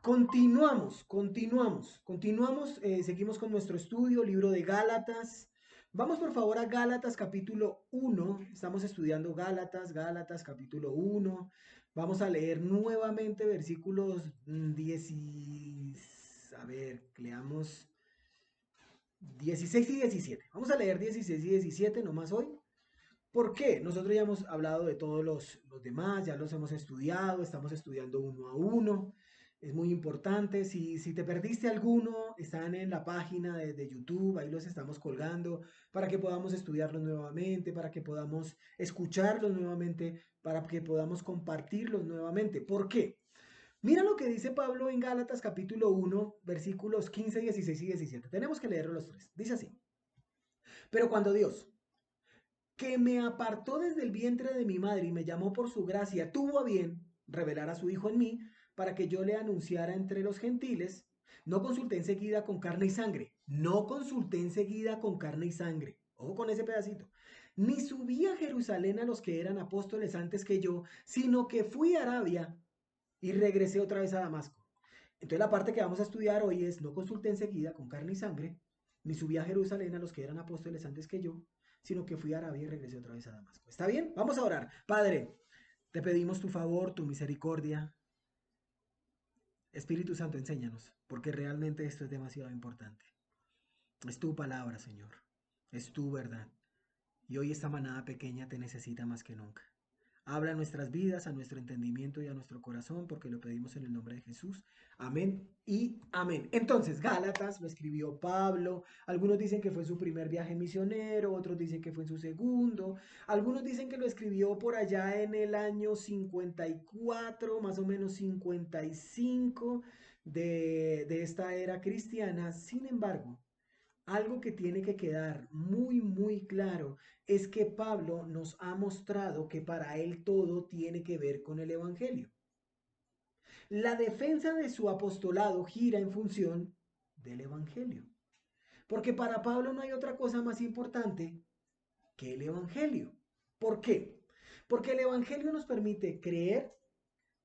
continuamos, seguimos con nuestro estudio, libro de Gálatas. Vamos por favor a Gálatas capítulo 1. Estamos estudiando Gálatas capítulo 1. Vamos a leer nuevamente versículos 10 y... A ver, leamos 16 y 17. Vamos a leer 16 y 17 nomás hoy. ¿Por qué? Nosotros ya hemos hablado de todos los demás, ya los hemos estudiado, estamos estudiando uno a uno. Es muy importante. Si te perdiste alguno, están en la página de YouTube, ahí los estamos colgando para que podamos estudiarlos nuevamente, para que podamos escucharlos nuevamente, para que podamos compartirlos nuevamente. ¿Por qué? Mira lo que dice Pablo en Gálatas capítulo 1, versículos 15, 16 y 17. Tenemos que leerlos los tres. Dice así. Pero cuando Dios, que me apartó desde el vientre de mi madre y me llamó por su gracia, tuvo a bien revelar a su Hijo en mí para que yo le anunciara entre los gentiles. No consulté enseguida con carne y sangre, no consulté enseguida con carne y sangre, ojo con ese pedacito, ni subí a Jerusalén a los que eran apóstoles antes que yo, sino que fui a Arabia y regresé otra vez a Damasco. Entonces la parte que vamos a estudiar hoy es, no consulté enseguida con carne y sangre, ni subí a Jerusalén a los que eran apóstoles antes que yo, sino que fui a Arabia y regresé otra vez a Damasco. ¿Está bien? Vamos a orar. Padre, te pedimos tu favor, tu misericordia. Espíritu Santo, enséñanos, porque realmente esto es demasiado importante. Es tu palabra, Señor. Es tu verdad. Y hoy esta manada pequeña te necesita más que nunca. Habla a nuestras vidas, a nuestro entendimiento y a nuestro corazón, porque lo pedimos en el nombre de Jesús. Amén y amén. Entonces, Gálatas lo escribió Pablo. Algunos dicen que fue su primer viaje misionero, otros dicen que fue en su segundo. Algunos dicen que lo escribió por allá en el año 54, más o menos 55 de esta era cristiana. Sin embargo, algo que tiene que quedar muy, muy claro es que Pablo nos ha mostrado que para él todo tiene que ver con el Evangelio. La defensa de su apostolado gira en función del Evangelio. Porque para Pablo no hay otra cosa más importante que el Evangelio. ¿Por qué? Porque el Evangelio nos permite creer,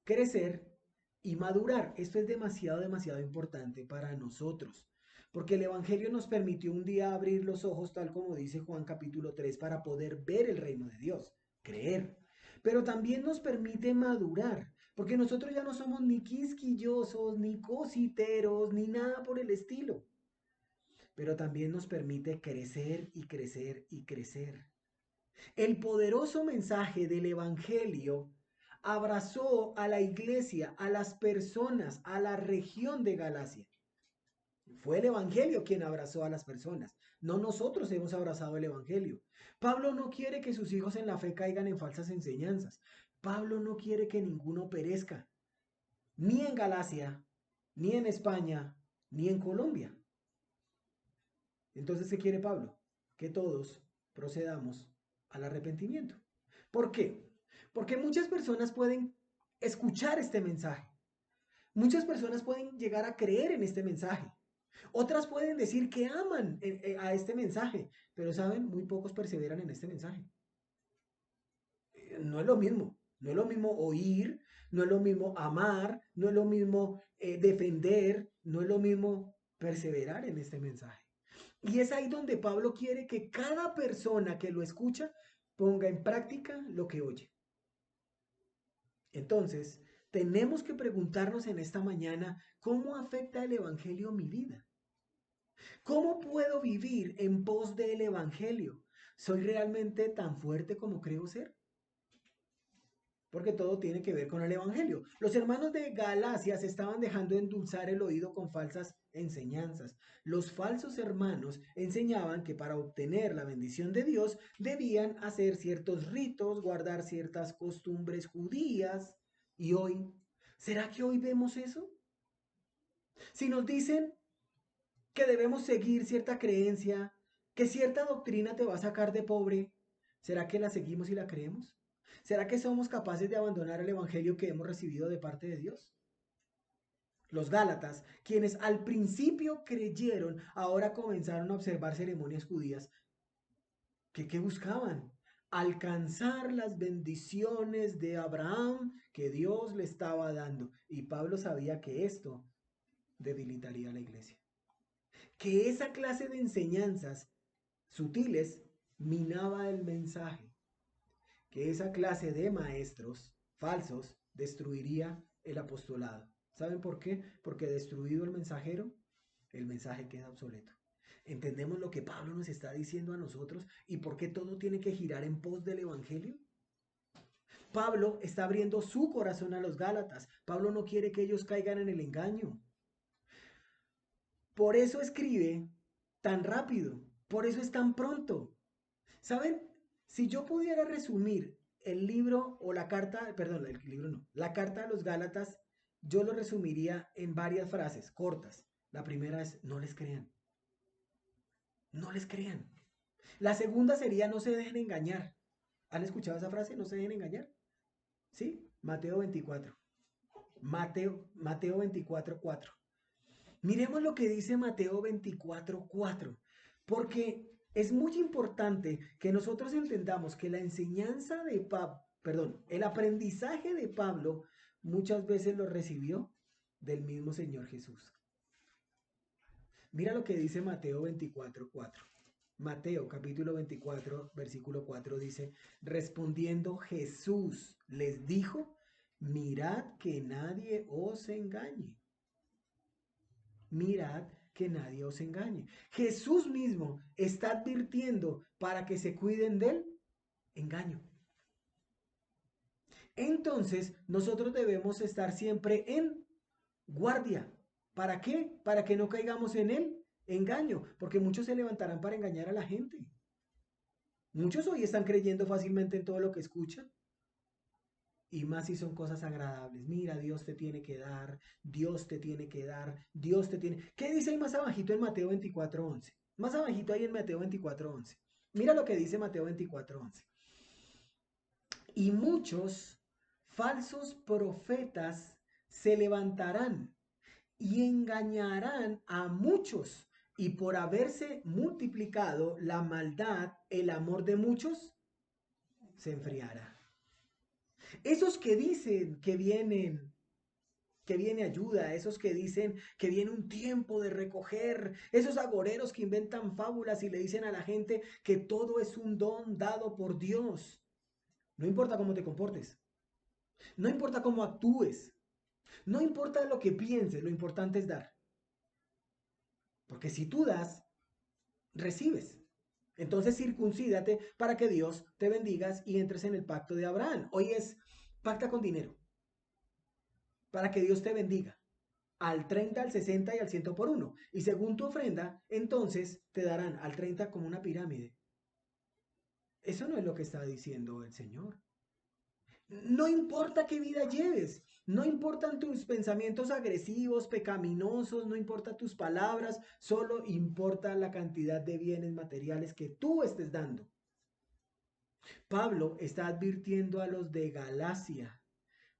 crecer y madurar. Esto es demasiado, demasiado importante para nosotros. Porque el Evangelio nos permitió un día abrir los ojos, tal como dice Juan capítulo 3, para poder ver el reino de Dios, creer. Pero también nos permite madurar, porque nosotros ya no somos ni quisquillosos, ni cositeros, ni nada por el estilo. Pero también nos permite crecer y crecer y crecer. El poderoso mensaje del Evangelio abrazó a la iglesia, a las personas, a la región de Galacia. Fue el Evangelio quien abrazó a las personas, no nosotros hemos abrazado el Evangelio. Pablo no quiere que sus hijos en la fe caigan en falsas enseñanzas. Pablo no quiere que ninguno perezca, ni en Galacia, ni en España, ni en Colombia. Entonces, ¿qué quiere Pablo? Que todos procedamos al arrepentimiento. ¿Por qué? Porque muchas personas pueden escuchar este mensaje. Muchas personas pueden llegar a creer en este mensaje. Otras pueden decir que aman a este mensaje, pero saben, muy pocos perseveran en este mensaje. No es lo mismo. No es lo mismo oír, no es lo mismo amar, no es lo mismo defender, no es lo mismo perseverar en este mensaje. Y es ahí donde Pablo quiere que cada persona que lo escucha ponga en práctica lo que oye. Entonces, tenemos que preguntarnos en esta mañana, ¿cómo afecta el Evangelio mi vida? ¿Cómo puedo vivir en pos del Evangelio? ¿Soy realmente tan fuerte como creo ser? Porque todo tiene que ver con el Evangelio. Los hermanos de Galacia se estaban dejando endulzar el oído con falsas enseñanzas. Los falsos hermanos enseñaban que para obtener la bendición de Dios debían hacer ciertos ritos, guardar ciertas costumbres judías. Y hoy, ¿será que hoy vemos eso? Si nos dicen que debemos seguir cierta creencia, que cierta doctrina te va a sacar de pobre, ¿será que la seguimos y la creemos? ¿Será que somos capaces de abandonar el evangelio que hemos recibido de parte de Dios? Los Gálatas, quienes al principio creyeron, ahora comenzaron a observar ceremonias judías. ¿Qué buscaban? alcanzar las bendiciones de Abraham que Dios le estaba dando. Y Pablo sabía que esto debilitaría a la iglesia. Que esa clase de enseñanzas sutiles minaba el mensaje. Que esa clase de maestros falsos destruiría el apostolado. ¿Saben por qué? Porque destruido el mensajero, el mensaje queda obsoleto. ¿Entendemos lo que Pablo nos está diciendo a nosotros y por qué todo tiene que girar en pos del Evangelio? Pablo está abriendo su corazón a los Gálatas. Pablo no quiere que ellos caigan en el engaño. Por eso escribe tan rápido, por eso es tan pronto. ¿Saben? Si yo pudiera resumir el libro o la carta, perdón, el libro no, la carta a los Gálatas, yo lo resumiría en varias frases cortas. La primera es, no les crean. No les crean. La segunda sería, no se dejen engañar. ¿Han escuchado esa frase? No se dejen engañar. ¿Sí? Mateo 24. Mateo 24, 4. Miremos lo que dice Mateo 24, 4. Porque es muy importante que nosotros entendamos que la enseñanza de Pablo, perdón, el aprendizaje de Pablo muchas veces lo recibió del mismo Señor Jesús. Mira lo que dice Mateo 24, 4. Mateo capítulo 24, versículo 4 dice, respondiendo Jesús les dijo, mirad que nadie os engañe. Mirad que nadie os engañe. Jesús mismo está advirtiendo para que se cuiden del engaño. Entonces, nosotros debemos estar siempre en guardia. ¿Para qué? Para que no caigamos en el engaño, porque muchos se levantarán para engañar a la gente. Muchos hoy están creyendo fácilmente en todo lo que escuchan. Y más si son cosas agradables. Mira, Dios te tiene que dar, Dios te tiene que dar, Dios te tiene... ¿Qué dice ahí más abajito en Mateo 24:11? Más abajito ahí en Mateo 24:11. Mira lo que dice Mateo 24:11. Y muchos falsos profetas se levantarán y engañarán a muchos. Y por haberse multiplicado la maldad, el amor de muchos se enfriará. Esos que dicen que viene ayuda, esos que dicen que viene un tiempo de recoger, esos agoreros que inventan fábulas y le dicen a la gente que todo es un don dado por Dios. No importa cómo te comportes, no importa cómo actúes, no importa lo que pienses, lo importante es dar. Porque si tú das, recibes. Entonces circuncídate para que Dios te bendigas y entres en el pacto de Abraham. Hoy es pacta con dinero, para que Dios te bendiga. Al 30, al 60 y al 100 por uno. Y según tu ofrenda, entonces te darán al 30 como una pirámide. Eso no es lo que está diciendo el Señor. No importa qué vida lleves, no importan tus pensamientos agresivos, pecaminosos, no importa tus palabras, solo importa la cantidad de bienes materiales que tú estés dando. Pablo está advirtiendo a los de Galacia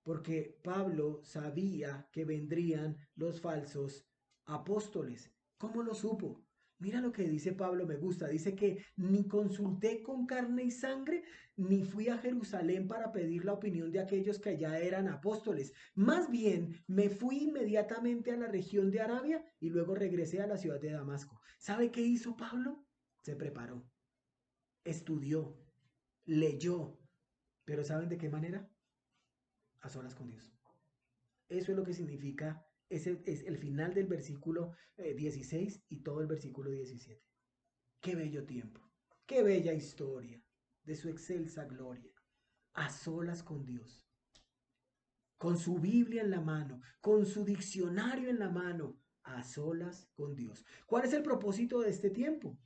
porque Pablo sabía que vendrían los falsos apóstoles. ¿Cómo lo supo? Mira lo que dice Pablo, me gusta. Dice que ni consulté con carne y sangre, ni fui a Jerusalén para pedir la opinión de aquellos que allá eran apóstoles. Más bien, me fui inmediatamente a la región de Arabia y luego regresé a la ciudad de Damasco. ¿Sabe qué hizo Pablo? Se preparó, estudió, leyó. ¿Pero saben de qué manera? A solas con Dios. Eso es lo que significa, ese es el final del versículo 16 y todo el versículo 17. Qué bello tiempo, qué bella historia de su excelsa gloria. A solas con Dios, con su Biblia en la mano, con su diccionario en la mano, a solas con Dios. ¿Cuál es el propósito de este tiempo?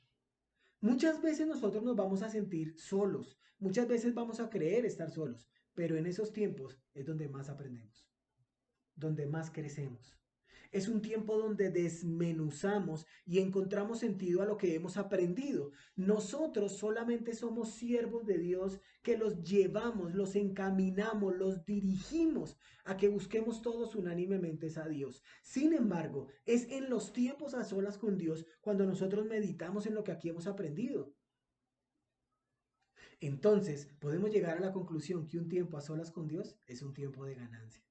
Muchas veces nosotros nos vamos a sentir solos, muchas veces vamos a creer estar solos, pero en esos tiempos es donde más aprendemos, donde más crecemos. Es un tiempo donde desmenuzamos y encontramos sentido a lo que hemos aprendido. Nosotros solamente somos siervos de Dios que los llevamos, los encaminamos, los dirigimos a que busquemos todos unánimemente a Dios. Sin embargo, es en los tiempos a solas con Dios cuando nosotros meditamos en lo que aquí hemos aprendido. Entonces, podemos llegar a la conclusión que un tiempo a solas con Dios es un tiempo de ganancia.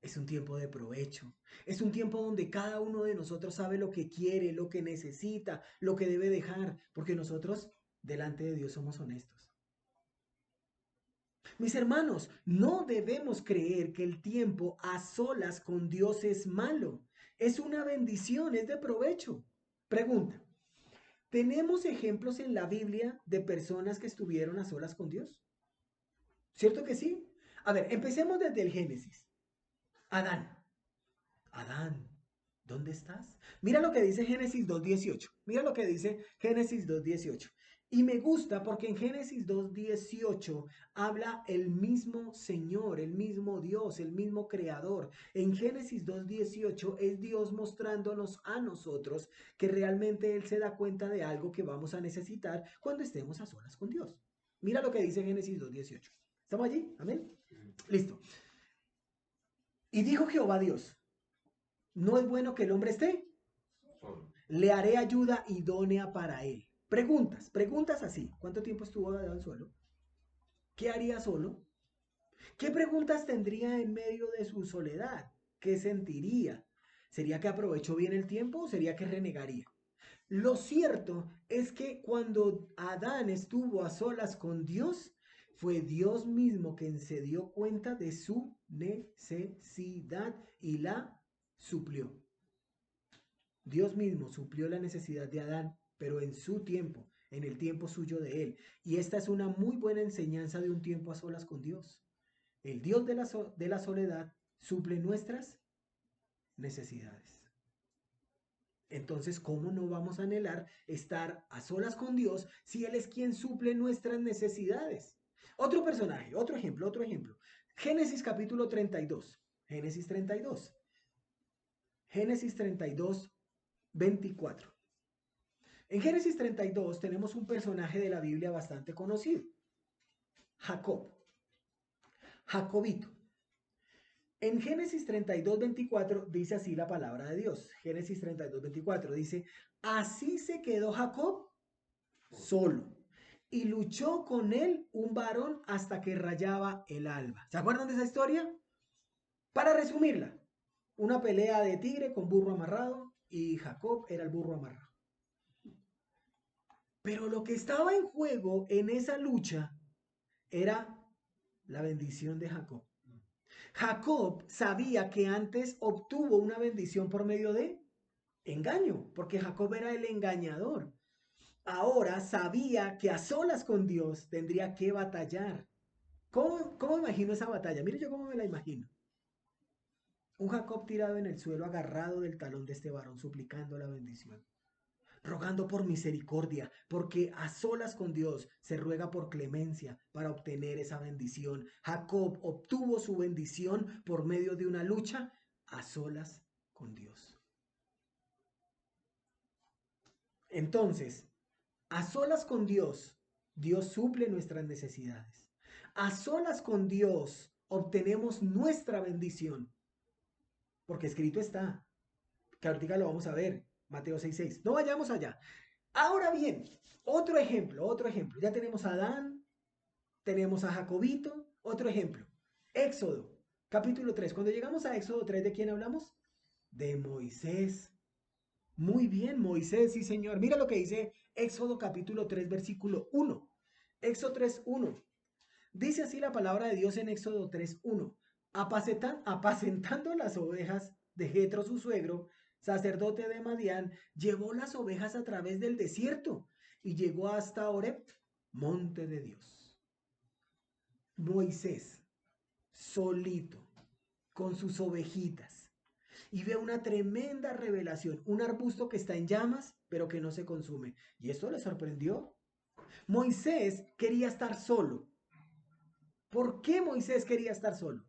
Es un tiempo de provecho. Es un tiempo donde cada uno de nosotros sabe lo que quiere, lo que necesita, lo que debe dejar, porque nosotros delante de Dios somos honestos. Mis hermanos, no debemos creer que el tiempo a solas con Dios es malo. Es una bendición, es de provecho. Pregunta, ¿tenemos ejemplos en la Biblia de personas que estuvieron a solas con Dios? ¿Cierto que sí? A ver, empecemos desde el Génesis. Adán. Adán, ¿dónde estás? Mira lo que dice Génesis 2:18. Mira lo que dice Génesis 2:18. Y me gusta porque en Génesis 2:18 habla el mismo Señor, el mismo Dios, el mismo Creador. En Génesis 2:18 es Dios mostrándonos a nosotros que realmente Él se da cuenta de algo que vamos a necesitar cuando estemos a solas con Dios. Mira lo que dice Génesis 2:18. ¿Estamos allí? Amén. Listo. Y dijo Jehová Dios, no es bueno que el hombre esté. Le haré ayuda idónea para él. Preguntas así. ¿Cuánto tiempo estuvo Adán solo? ¿Qué haría solo? ¿Qué preguntas tendría en medio de su soledad? ¿Qué sentiría? ¿Sería que aprovechó bien el tiempo o sería que renegaría? Lo cierto es que cuando Adán estuvo a solas con Dios, fue Dios mismo quien se dio cuenta de su necesidad y la suplió. Dios mismo suplió la necesidad de Adán, pero en su tiempo, en el tiempo suyo de él. Y esta es una muy buena enseñanza de un tiempo a solas con Dios. El Dios de la soledad suple nuestras necesidades. Entonces, ¿cómo no vamos a anhelar estar a solas con Dios si Él es quien suple nuestras necesidades? Otro personaje, otro ejemplo, otro ejemplo. Génesis capítulo 32. Génesis 32. Génesis 32, 24. En Génesis 32 tenemos un personaje de la Biblia bastante conocido, Jacob, Jacobito. En Génesis 32, 24 dice así la palabra de Dios. Génesis 32, 24 dice, así se quedó Jacob solo y luchó con él un varón hasta que rayaba el alba. ¿Se acuerdan de esa historia? Para resumirla, una pelea de tigre con burro amarrado y Jacob era el burro amarrado. Pero lo que estaba en juego en esa lucha era la bendición de Jacob. Jacob sabía que antes obtuvo una bendición por medio de engaño, porque Jacob era el engañador. Ahora sabía que a solas con Dios tendría que batallar. ¿Cómo imagino esa batalla? Mire yo cómo me la imagino. Un Jacob tirado en el suelo, agarrado del talón de este varón, suplicando la bendición, rogando por misericordia, porque a solas con Dios se ruega por clemencia para obtener esa bendición. Jacob obtuvo su bendición por medio de una lucha a solas con Dios. Entonces, a solas con Dios, Dios suple nuestras necesidades. A solas con Dios obtenemos nuestra bendición, porque escrito está, que ahorita lo vamos a ver, Mateo 6:6. No vayamos allá. Ahora bien, otro ejemplo, otro ejemplo. Ya tenemos a Adán, tenemos a Jacobito, otro ejemplo. Éxodo, capítulo 3. Cuando llegamos a Éxodo 3, ¿de quién hablamos? De Moisés. Muy bien, Moisés, sí señor. Mira lo que dice Éxodo capítulo 3, versículo 1. Éxodo 3:1. Dice así la palabra de Dios en Éxodo 3:1. Apacentando las ovejas de Jetro su suegro, sacerdote de Madián, llevó las ovejas a través del desierto y llegó hasta Horeb, monte de Dios. Moisés, solito, con sus ovejitas, y ve una tremenda revelación, un arbusto que está en llamas, pero que no se consume. Y esto le sorprendió. Moisés quería estar solo. ¿Por qué Moisés quería estar solo?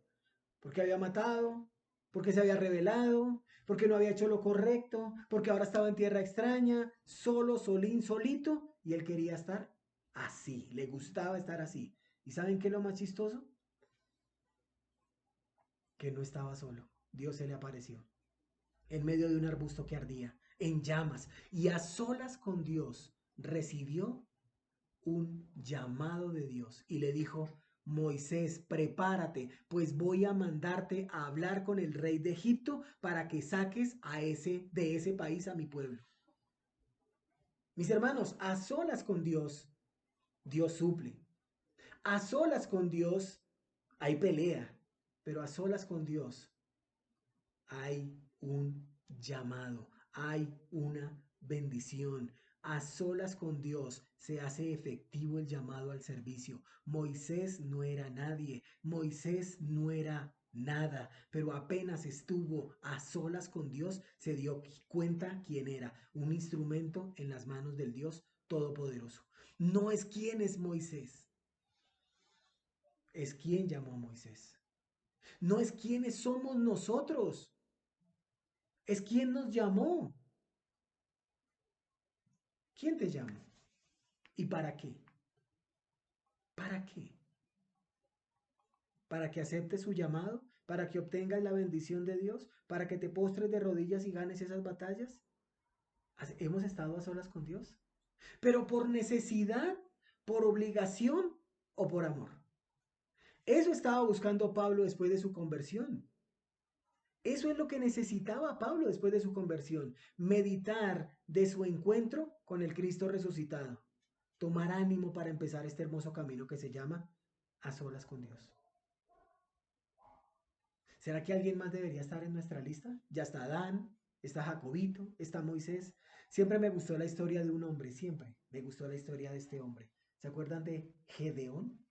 Porque había matado, porque se había rebelado, porque no había hecho lo correcto, porque ahora estaba en tierra extraña, solo, solín, solito, y él quería estar así, le gustaba estar así. ¿Y saben qué es lo más chistoso? Que no estaba solo. Dios se le apareció en medio de un arbusto que ardía, en llamas, y a solas con Dios recibió un llamado de Dios y le dijo: Moisés, prepárate, pues voy a mandarte a hablar con el rey de Egipto para que saques de ese país a mi pueblo. Mis hermanos, a solas con Dios, Dios suple. A solas con Dios hay pelea, pero a solas con Dios hay un llamado, hay una bendición. A solas con Dios se hace efectivo el llamado al servicio. Moisés no era nadie, Moisés no era nada, pero apenas estuvo a solas con Dios, se dio cuenta quién era, un instrumento en las manos del Dios Todopoderoso. No es quién es Moisés, es quién llamó a Moisés. No es quiénes somos nosotros, es quién nos llamó. ¿Quién te llamó? ¿Y para qué? ¿Para qué? ¿Para que aceptes su llamado? ¿Para que obtengas la bendición de Dios? ¿Para que te postres de rodillas y ganes esas batallas? ¿Hemos estado a solas con Dios? ¿Pero por necesidad, por obligación o por amor? Eso estaba buscando Pablo después de su conversión. Eso es lo que necesitaba Pablo después de su conversión. Meditar de su encuentro con el Cristo resucitado. Tomar ánimo para empezar este hermoso camino que se llama a solas con Dios. ¿Será que alguien más debería estar en nuestra lista? Ya está Adán, está Jacobito, está Moisés. Siempre me gustó la historia de un hombre, siempre me gustó la historia de este hombre. ¿Se acuerdan de Gedeón?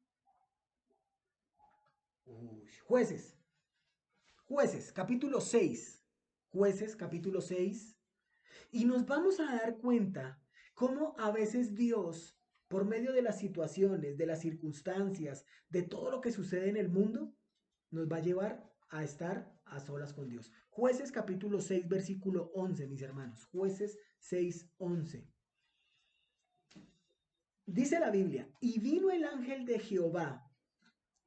Jueces, jueces, capítulo 6. Jueces, capítulo 6. Y nos vamos a dar cuenta cómo a veces Dios, por medio de las situaciones, de las circunstancias, de todo lo que sucede en el mundo, nos va a llevar a estar a solas con Dios. Jueces capítulo 6, versículo 11, mis hermanos. Jueces 6, 11. Dice la Biblia: y vino el ángel de Jehová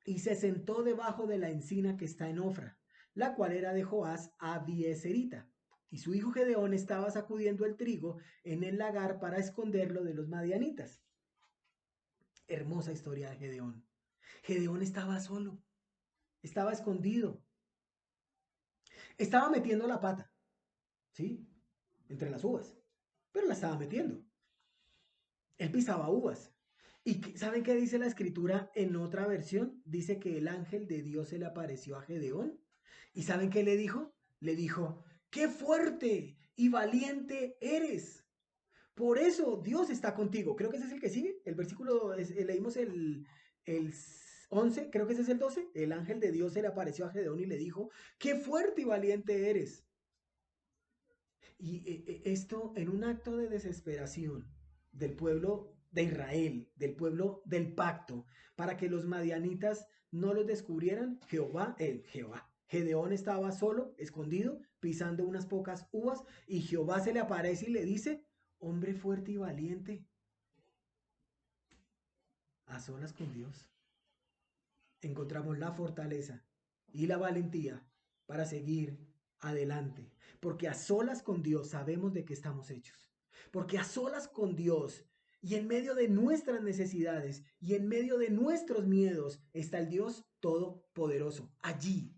y se sentó debajo de la encina que está en Ofra, la cual era de Joás Abieserita. Y su hijo Gedeón estaba sacudiendo el trigo en el lagar para esconderlo de los madianitas. Hermosa historia de Gedeón. Gedeón estaba solo, estaba escondido, estaba metiendo la pata, ¿sí? Entre las uvas, pero la estaba metiendo. Él pisaba uvas. ¿Y saben qué dice la escritura en otra versión? Dice que el ángel de Dios se le apareció a Gedeón. ¿Y saben qué le dijo? Le dijo: ¡qué fuerte y valiente eres! Por eso Dios está contigo. Creo que ese es el que sigue. El versículo, leímos el 11, creo que ese es el 12. El ángel de Dios se le apareció a Gedeón y le dijo: ¡qué fuerte y valiente eres! Y esto en un acto de desesperación del pueblo de Israel, del pueblo del pacto, para que los madianitas no los descubrieran. Gedeón estaba solo, escondido, pisando unas pocas uvas, y Jehová se le aparece y le dice: hombre fuerte y valiente, a solas con Dios encontramos la fortaleza y la valentía para seguir adelante. Porque a solas con Dios sabemos de qué estamos hechos. Porque a solas con Dios y en medio de nuestras necesidades y en medio de nuestros miedos está el Dios Todopoderoso. Allí,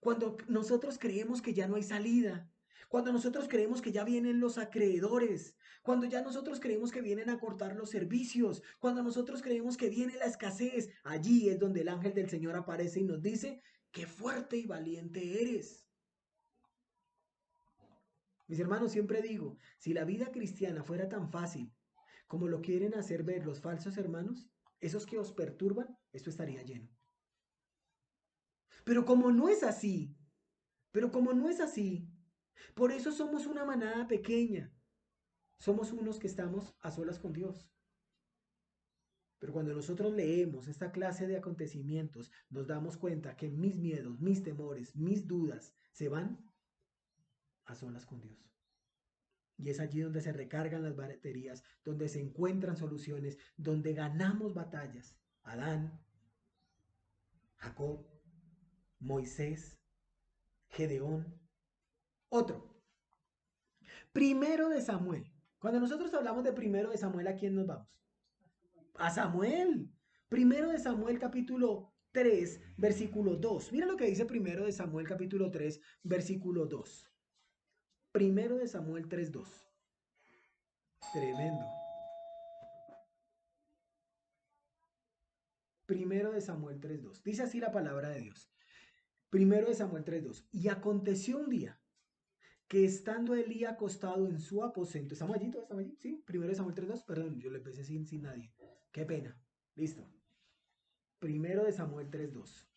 cuando nosotros creemos que ya no hay salida, cuando nosotros creemos que ya vienen los acreedores, cuando ya nosotros creemos que vienen a cortar los servicios, cuando nosotros creemos que viene la escasez, allí es donde el ángel del Señor aparece y nos dice: qué fuerte y valiente eres. Mis hermanos, siempre digo, si la vida cristiana fuera tan fácil como lo quieren hacer ver los falsos hermanos, esos que os perturban, esto estaría lleno. Pero como no es así, pero como no es así, por eso somos una manada pequeña. Somos unos que estamos a solas con Dios. Pero cuando nosotros leemos esta clase de acontecimientos, nos damos cuenta que mis miedos, mis temores, mis dudas se van a solas con Dios. Y es allí donde se recargan las baterías, donde se encuentran soluciones, donde ganamos batallas. Adán, Jacob, Moisés, Gedeón. Otro. Primero de Samuel. Cuando nosotros hablamos de primero de Samuel, ¿a quién nos vamos? A Samuel. Primero de Samuel capítulo 3 versículo 2. Mira lo que dice primero de Samuel capítulo 3 versículo 2. Primero de Samuel 3:2. Tremendo. Primero de Samuel 3:2. Dice así la palabra de Dios. Primero de Samuel 3:2. Y aconteció un día que estando Elí acostado en su aposento, ¿estamos allí? ¿Todos estamos allí? Sí, primero de Samuel 3:2. Perdón, yo le empecé sin nadie. Qué pena. Listo. Primero de Samuel 3:2.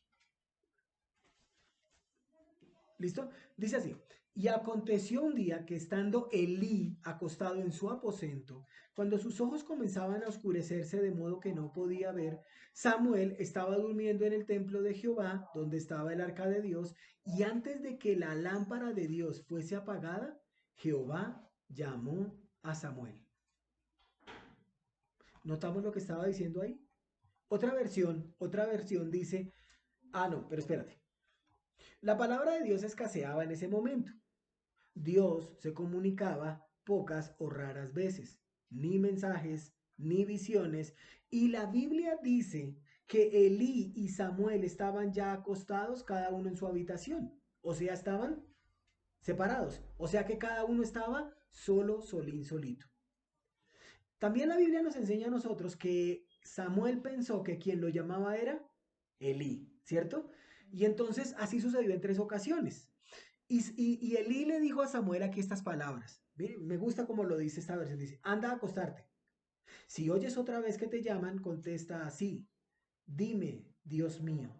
¿Listo? Dice así. Y aconteció un día que estando Elí acostado en su aposento, cuando sus ojos comenzaban a oscurecerse de modo que no podía ver, Samuel estaba durmiendo en el templo de Jehová, donde estaba el arca de Dios, y antes de que la lámpara de Dios fuese apagada, Jehová llamó a Samuel. ¿Notamos lo que estaba diciendo ahí? Otra versión dice, no, pero espérate. La palabra de Dios escaseaba en ese momento. Dios se comunicaba pocas o raras veces, ni mensajes, ni visiones, y la Biblia dice que Elí y Samuel estaban ya acostados cada uno en su habitación, o sea, estaban separados, o sea que cada uno estaba solo, solín, solito. También la Biblia nos enseña a nosotros que Samuel pensó que quien lo llamaba era Elí, ¿cierto? Y entonces así sucedió en 3 ocasiones. Y Elí le dijo a Samuel aquí estas palabras. Me gusta como lo dice esta versión. Dice, anda a acostarte. Si oyes otra vez que te llaman, contesta así. Dime, Dios mío,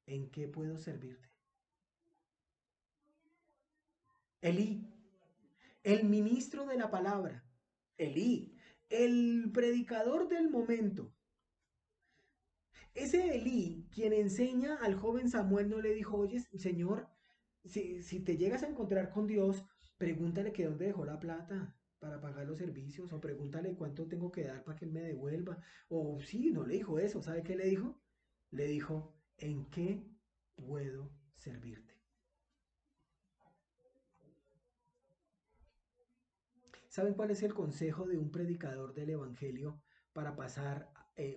¿en qué puedo servirte? Elí, el ministro de la palabra. Elí, el predicador del momento. Ese Elí, quien enseña al joven Samuel, no le dijo, oye, Señor, si te llegas a encontrar con Dios, pregúntale que dónde dejó la plata para pagar los servicios, o pregúntale cuánto tengo que dar para que él me devuelva. O sí, no le dijo eso. ¿Sabe qué le dijo? Le dijo, ¿en qué puedo servirte? ¿Saben cuál es el consejo de un predicador del Evangelio para pasar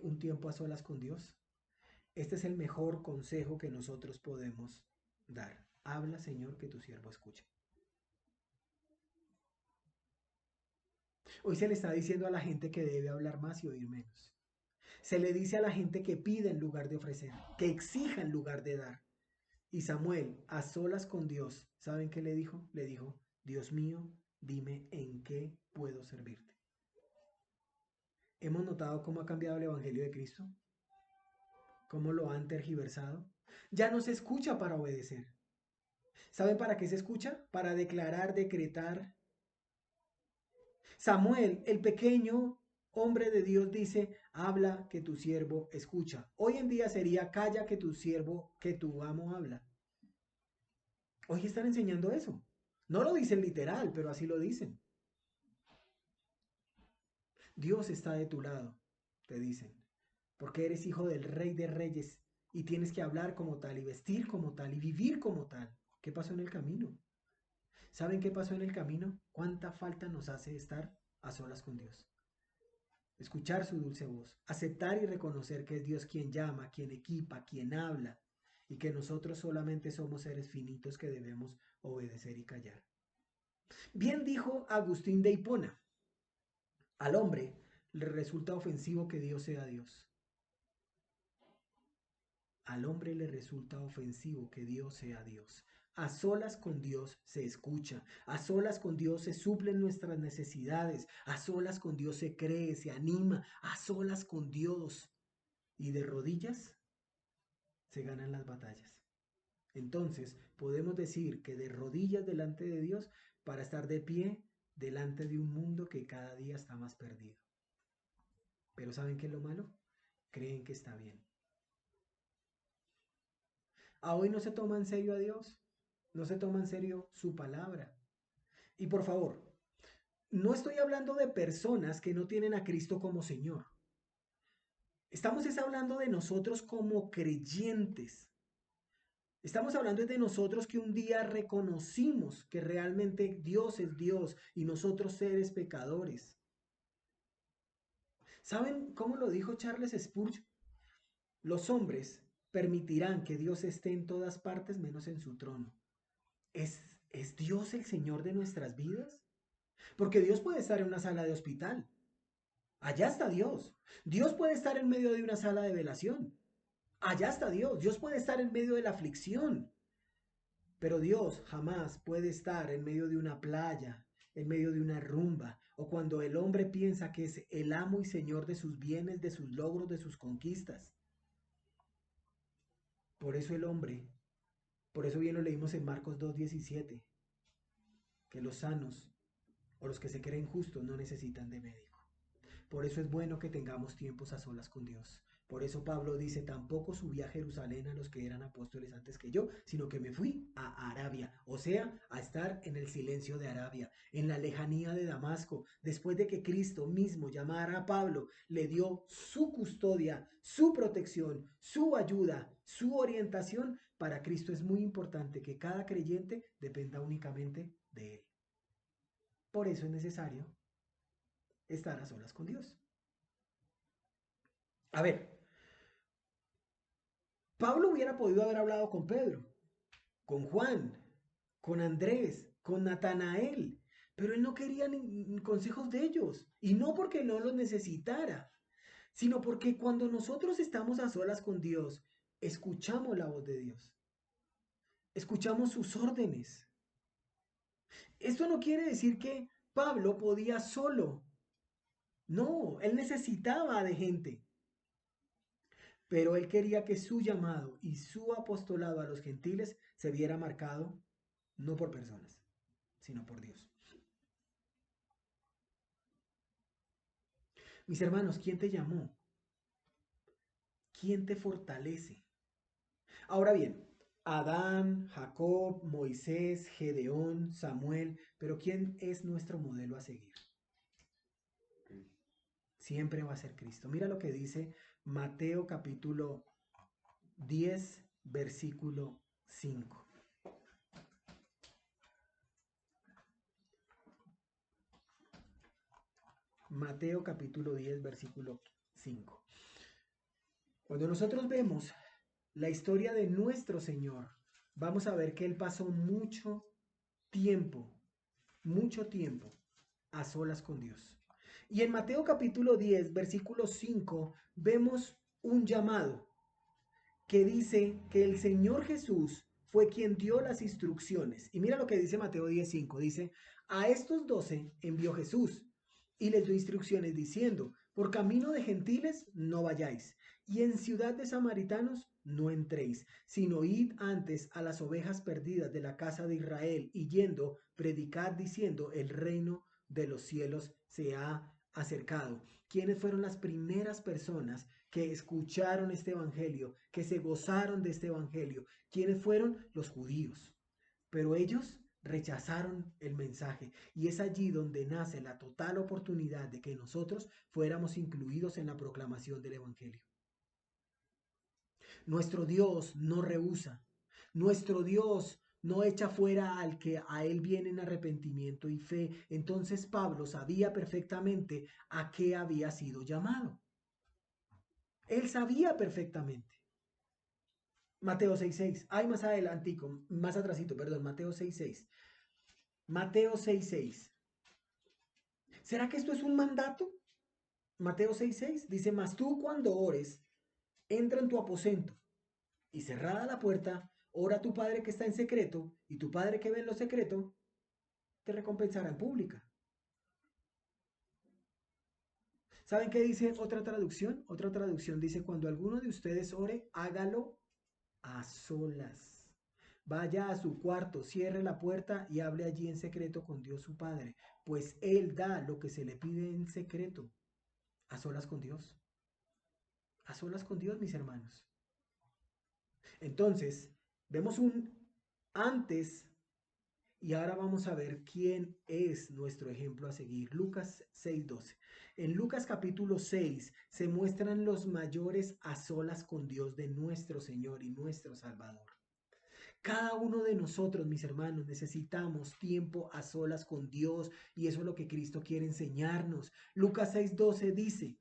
un tiempo a solas con Dios? Este es el mejor consejo que nosotros podemos dar. Habla, Señor, que tu siervo escuche. Hoy se le está diciendo a la gente que debe hablar más y oír menos. Se le dice a la gente que pida en lugar de ofrecer, que exija en lugar de dar. Y Samuel, a solas con Dios, ¿saben qué le dijo? Le dijo, Dios mío, dime en qué puedo servirte. ¿Hemos notado cómo ha cambiado el Evangelio de Cristo? ¿Cómo lo han tergiversado? Ya no se escucha para obedecer. ¿Saben para qué se escucha? Para declarar, decretar. Samuel, el pequeño hombre de Dios, dice, habla que tu siervo escucha. Hoy en día sería, calla que tu siervo, que tu amo habla. Hoy están enseñando eso. No lo dicen literal, pero así lo dicen. Dios está de tu lado, te dicen, porque eres hijo del Rey de Reyes y tienes que hablar como tal y vestir como tal y vivir como tal. ¿Qué pasó en el camino? ¿Saben qué pasó en el camino? ¿Cuánta falta nos hace estar a solas con Dios? Escuchar su dulce voz, aceptar y reconocer que es Dios quien llama, quien equipa, quien habla, y que nosotros solamente somos seres finitos que debemos obedecer y callar. Bien dijo Agustín de Hipona, al hombre le resulta ofensivo que Dios sea Dios. Al hombre le resulta ofensivo que Dios sea Dios. A solas con Dios se escucha, a solas con Dios se suplen nuestras necesidades, a solas con Dios se cree, se anima, a solas con Dios. Y de rodillas se ganan las batallas. Entonces podemos decir que de rodillas delante de Dios para estar de pie delante de un mundo que cada día está más perdido. Pero ¿saben qué es lo malo? Creen que está bien. A hoy no se toma en serio a Dios, no se toma en serio su palabra. Y por favor, no estoy hablando de personas que no tienen a Cristo como Señor. Estamos hablando de nosotros como creyentes. Estamos hablando de nosotros que un día reconocimos que realmente Dios es Dios y nosotros seres pecadores. ¿Saben cómo lo dijo Charles Spurgeon? Los hombres permitirán que Dios esté en todas partes menos en su trono. ¿Es Dios el Señor de nuestras vidas? Porque Dios puede estar en una sala de hospital. Allá está Dios. Dios puede estar en medio de una sala de velación. Allá está Dios. Dios puede estar en medio de la aflicción. Pero Dios jamás puede estar en medio de una playa, en medio de una rumba, o cuando el hombre piensa que es el amo y señor de sus bienes, de sus logros, de sus conquistas. Por eso el hombre, por eso bien lo leímos en Marcos 2:17, que los sanos o los que se creen justos no necesitan de médico. Por eso es bueno que tengamos tiempos a solas con Dios. Por eso Pablo dice, tampoco subí a Jerusalén a los que eran apóstoles antes que yo, sino que me fui a Arabia, o sea, a estar en el silencio de Arabia, en la lejanía de Damasco, después de que Cristo mismo llamara a Pablo, le dio su custodia, su protección, su ayuda, su orientación. Para Cristo es muy importante que cada creyente dependa únicamente de Él. Por eso es necesario estar a solas con Dios. A ver, Pablo hubiera podido haber hablado con Pedro, con Juan, con Andrés, con Natanael, pero él no quería ni consejos de ellos. Y no porque no los necesitara, sino porque cuando nosotros estamos a solas con Dios, escuchamos la voz de Dios, escuchamos sus órdenes. Esto no quiere decir que Pablo podía solo. No, él necesitaba de gente. Pero él quería que su llamado y su apostolado a los gentiles se viera marcado no por personas, sino por Dios. Mis hermanos, ¿quién te llamó? ¿Quién te fortalece? Ahora bien, Adán, Jacob, Moisés, Gedeón, Samuel, pero ¿quién es nuestro modelo a seguir? Siempre va a ser Cristo. Mira lo que dice Mateo capítulo 10, versículo 5. Mateo capítulo 10, versículo 5. Cuando nosotros vemos la historia de nuestro Señor, vamos a ver que Él pasó tiempo, mucho tiempo a solas con Dios. Y en Mateo capítulo 10, versículo 5, vemos un llamado que dice que el Señor Jesús fue quien dio las instrucciones. Y mira lo que dice Mateo 10:5. Dice, a estos 12 envió Jesús y les dio instrucciones diciendo, por camino de gentiles no vayáis, y en ciudad de samaritanos no entréis, sino id antes a las ovejas perdidas de la casa de Israel, y yendo, predicad diciendo, el reino de los cielos se ha acercado. ¿Quiénes fueron las primeras personas que escucharon este evangelio, que se gozaron de este evangelio? ¿Quiénes fueron? Los judíos. Pero ellos rechazaron el mensaje y es allí donde nace la total oportunidad de que nosotros fuéramos incluidos en la proclamación del evangelio. Nuestro Dios no rehúsa. Nuestro Dios no echa fuera al que a él viene en arrepentimiento y fe. Entonces Pablo sabía perfectamente a qué había sido llamado. Él sabía perfectamente. Mateo 6:6. Hay más adelantico, más atrasito, perdón, Mateo 6:6. Mateo 6:6. ¿Será que esto es un mandato? Mateo 6:6 dice, mas tú cuando ores, entra en tu aposento y cerrada la puerta, ora a tu Padre que está en secreto, y tu Padre que ve en lo secreto, te recompensará en pública. ¿Saben qué dice otra traducción? Otra traducción dice, cuando alguno de ustedes ore, hágalo a solas. Vaya a su cuarto, cierre la puerta y hable allí en secreto con Dios su Padre, pues Él da lo que se le pide en secreto, a solas con Dios. A solas con Dios, mis hermanos. Entonces, vemos un antes y ahora vamos a ver quién es nuestro ejemplo a seguir. Lucas 6:12. En Lucas capítulo 6 se muestran los mayores a solas con Dios de nuestro Señor y nuestro Salvador. Cada uno de nosotros, mis hermanos, necesitamos tiempo a solas con Dios y eso es lo que Cristo quiere enseñarnos. Lucas 6:12 dice,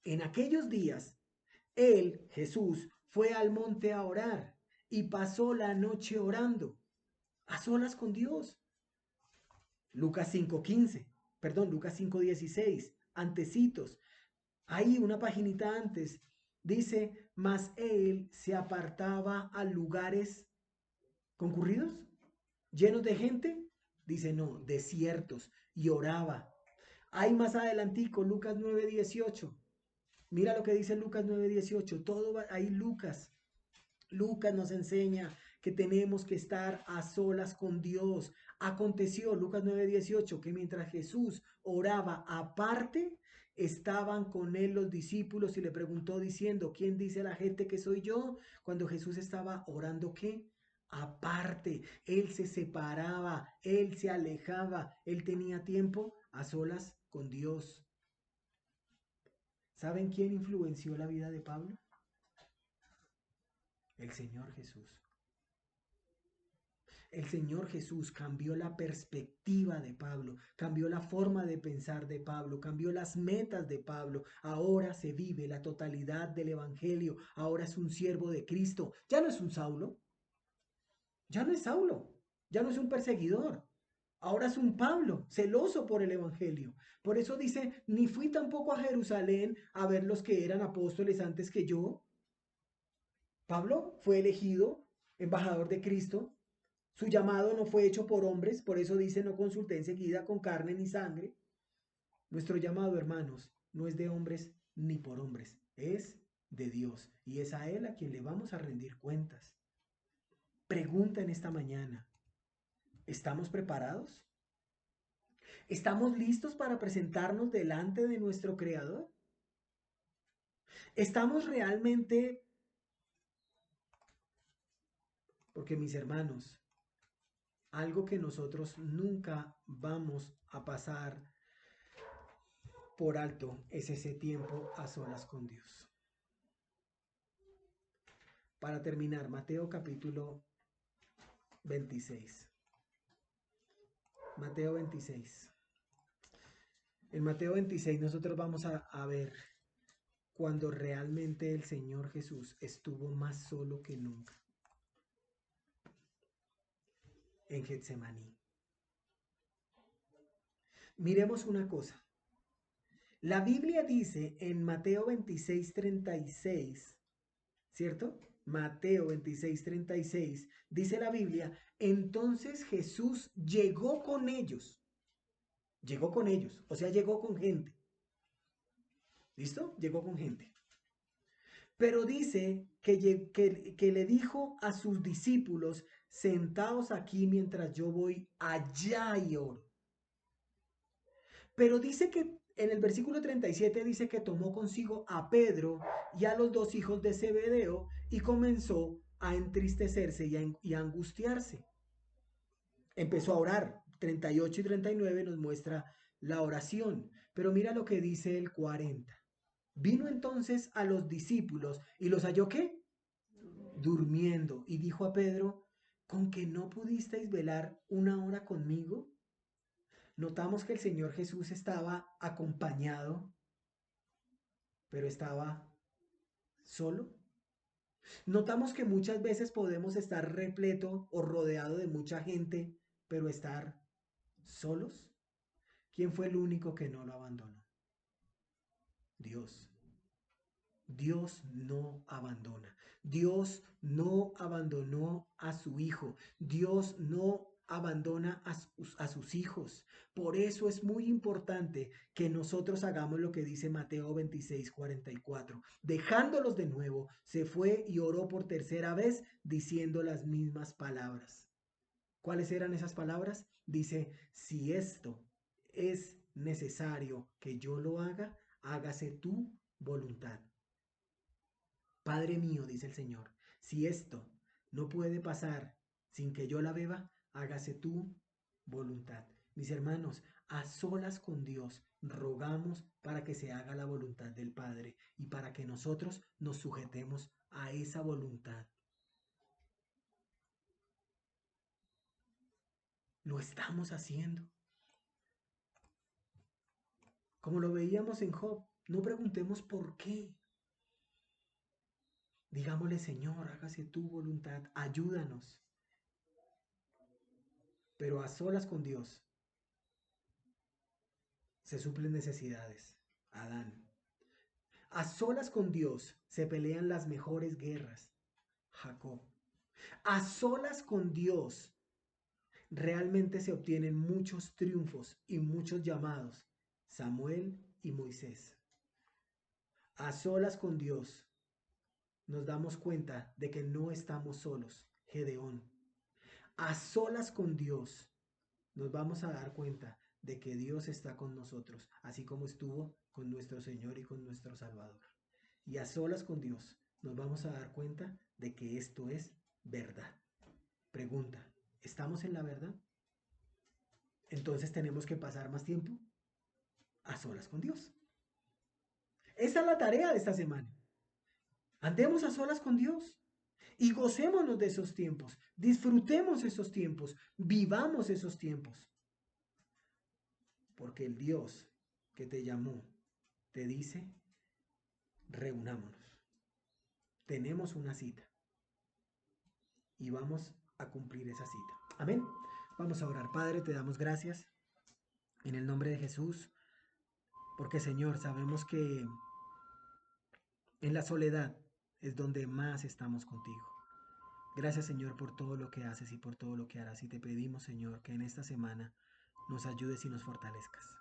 En aquellos días, él, Jesús, fue al monte a orar y pasó la noche orando, a solas con Dios. Lucas 5:15, perdón, Lucas 5:16, antecitos. Ahí una paginita antes dice, mas él se apartaba a lugares concurridos, llenos de gente. Dice, no, desiertos, y oraba. Ahí más adelantico, Lucas 9:18. Mira lo que dice Lucas 9:18. Todo va, ahí Lucas nos enseña que tenemos que estar a solas con Dios. Aconteció, Lucas 9:18, que mientras Jesús oraba aparte, estaban con él los discípulos y le preguntó diciendo, ¿quién dice la gente que soy yo? Cuando Jesús estaba orando, ¿qué? Aparte, él se separaba, él se alejaba, él tenía tiempo a solas con Dios. ¿Saben quién influenció la vida de Pablo? El Señor Jesús. El Señor Jesús cambió la perspectiva de Pablo, cambió la forma de pensar de Pablo, cambió las metas de Pablo. Ahora se vive la totalidad del Evangelio. Ahora es un siervo de Cristo. Ya no es un Saulo. Ya no es Saulo. Ya no es un perseguidor. Ahora es un Pablo, celoso por el Evangelio. Por eso dice, ni fui tampoco a Jerusalén a ver los que eran apóstoles antes que yo. Pablo fue elegido embajador de Cristo. Su llamado no fue hecho por hombres, por eso dice, no consulté enseguida con carne ni sangre. Nuestro llamado, hermanos, no es de hombres ni por hombres, es de Dios. Y es a Él a quien le vamos a rendir cuentas. Pregunta en esta mañana, ¿estamos preparados? ¿Estamos listos para presentarnos delante de nuestro Creador? ¿Estamos realmente, porque mis hermanos, algo que nosotros nunca vamos a pasar por alto es ese tiempo a solas con Dios? Para terminar, Mateo capítulo 26. Mateo 26. En Mateo 26 nosotros vamos a ver cuando realmente el Señor Jesús estuvo más solo que nunca en Getsemaní. Miremos una cosa. La Biblia dice en Mateo 26:36, ¿cierto? Mateo 26:36, dice la Biblia, entonces Jesús llegó con ellos, o sea, llegó con gente. ¿Listo? Llegó con gente. Pero dice que le dijo a sus discípulos, sentaos aquí mientras yo voy allá y oro. Pero dice que en el versículo 37 dice que tomó consigo a Pedro y a los dos hijos de Zebedeo y comenzó a entristecerse y a angustiarse. Empezó a orar. 38 y 39 nos muestra la oración. Pero mira lo que dice el 40. Vino entonces a los discípulos y los halló ¿qué? Durmiendo. Y dijo a Pedro, ¿con que no pudisteis velar una hora conmigo? Notamos que el Señor Jesús estaba acompañado, pero estaba solo. Notamos que muchas veces podemos estar repleto o rodeado de mucha gente, pero estar solos. ¿Quién fue el único que no lo abandonó? Dios. Dios no abandona. Dios no abandonó a su hijo. Dios no abandona a sus hijos. Por eso es muy importante que nosotros hagamos lo que dice Mateo 26:44. Dejándolos de nuevo, se fue y oró por tercera vez diciendo las mismas palabras. ¿Cuáles eran esas palabras? Dice, si esto es necesario que yo lo haga, hágase tu voluntad. Padre mío, dice el Señor, si esto no puede pasar sin que yo la beba, hágase tu voluntad. Mis hermanos, a solas con Dios, rogamos para que se haga la voluntad del Padre y para que nosotros nos sujetemos a esa voluntad. Lo estamos haciendo. Como lo veíamos en Job, No preguntemos por qué. Digámosle, Señor, hágase tu voluntad, ayúdanos. Pero a solas con Dios se suplen necesidades. Adán. A solas con Dios se pelean las mejores guerras. Jacob. A solas con Dios realmente se obtienen muchos triunfos y muchos llamados. Samuel y Moisés. A solas con Dios nos damos cuenta de que no estamos solos. Gedeón. A solas con Dios nos vamos a dar cuenta de que Dios está con nosotros, así como estuvo con nuestro Señor y con nuestro Salvador. Y a solas con Dios nos vamos a dar cuenta de que esto es verdad. Pregunta, ¿estamos en la verdad? Entonces tenemos que pasar más tiempo a solas con Dios. Esa es la tarea de esta semana. Andemos a solas con Dios y gocémonos de esos tiempos. Disfrutemos esos tiempos. Vivamos esos tiempos. Porque el Dios que te llamó te dice, reunámonos. Tenemos una cita y vamos a cumplir esa cita. Amén. Vamos a orar. Padre, te damos gracias en el nombre de Jesús, porque Señor, sabemos que en la soledad es donde más estamos contigo. Gracias, Señor, por todo lo que haces y por todo lo que harás. Y te pedimos, Señor, que en esta semana nos ayudes y nos fortalezcas.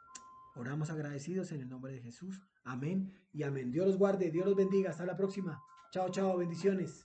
Oramos agradecidos en el nombre de Jesús. Amén y amén. Dios los guarde, Dios los bendiga. Hasta la próxima. Chao, chao, bendiciones.